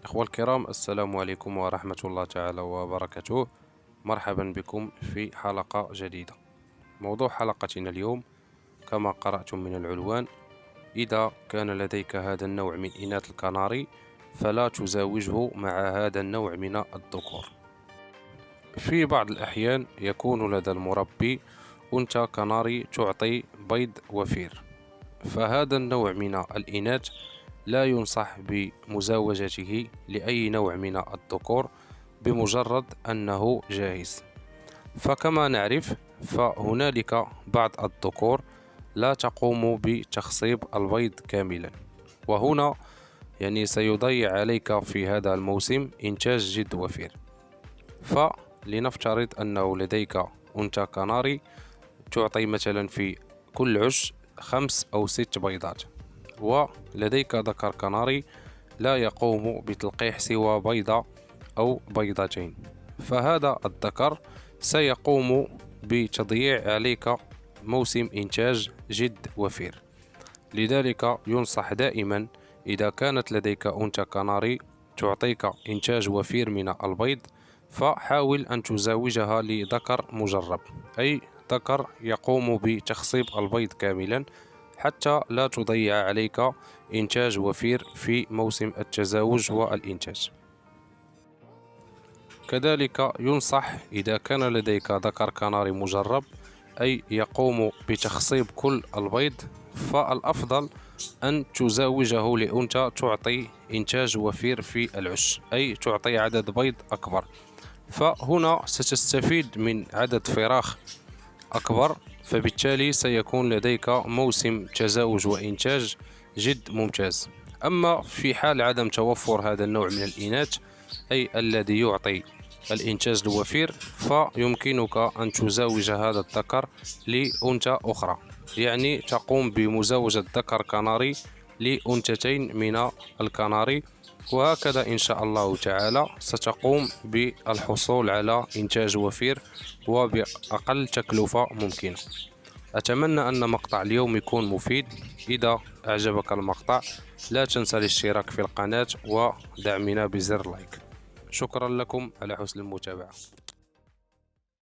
إخوة الكرام، السلام عليكم ورحمة الله تعالى وبركاته. مرحبا بكم في حلقة جديدة. موضوع حلقتنا اليوم كما قرأتم من العنوان: إذا كان لديك هذا النوع من إناث الكناري فلا تزاوجه مع هذا النوع من الذكور. في بعض الأحيان يكون لدى المربي أنثى كناري تعطي بيض وفير، فهذا النوع من الإناث لا ينصح بمزاوجته لأي نوع من الذكور بمجرد أنه جاهز. فكما نعرف فهنالك بعض الذكور لا تقوم بتخصيب البيض كاملا، وهنا سيضيع عليك في هذا الموسم إنتاج جد وفير. فلنفترض أنه لديك أنثى كناري تعطي مثلا في كل عش 5 أو 6 بيضات، ولديك ذكر كناري لا يقوم بتلقيح سوى بيضة أو بيضتين، فهذا الذكر سيقوم بتضييع عليك موسم إنتاج جد وفير. لذلك ينصح دائما إذا كانت لديك أنثى كناري تعطيك إنتاج وفير من البيض فحاول أن تزاوجها لذكر مجرب، أي ذكر يقوم بتخصيب البيض كاملا، حتى لا تضيع عليك إنتاج وفير في موسم التزاوج والإنتاج. كذلك ينصح إذا كان لديك ذكر كناري مجرب أي يقوم بتخصيب كل البيض، فالأفضل أن تزاوجه لأنثى تعطي إنتاج وفير في العش، أي تعطي عدد بيض أكبر، فهنا ستستفيد من عدد فراخ أكبر، فبالتالي سيكون لديك موسم تزاوج وإنتاج جد ممتاز. أما في حال عدم توفر هذا النوع من الإناث أي الذي يعطي الإنتاج الوفير، فيمكنك أن تزاوج هذا الذكر لأنثى أخرى، يعني تقوم بمزاوجة ذكر كناري لأنثتين من الكناري، وهكذا إن شاء الله تعالى ستقوم بالحصول على إنتاج وفير وبأقل تكلفة ممكنة. أتمنى أن مقطع اليوم يكون مفيد. إذا أعجبك المقطع لا تنسى الاشتراك في القناة ودعمنا بزر لايك. شكرا لكم على حسن المتابعة.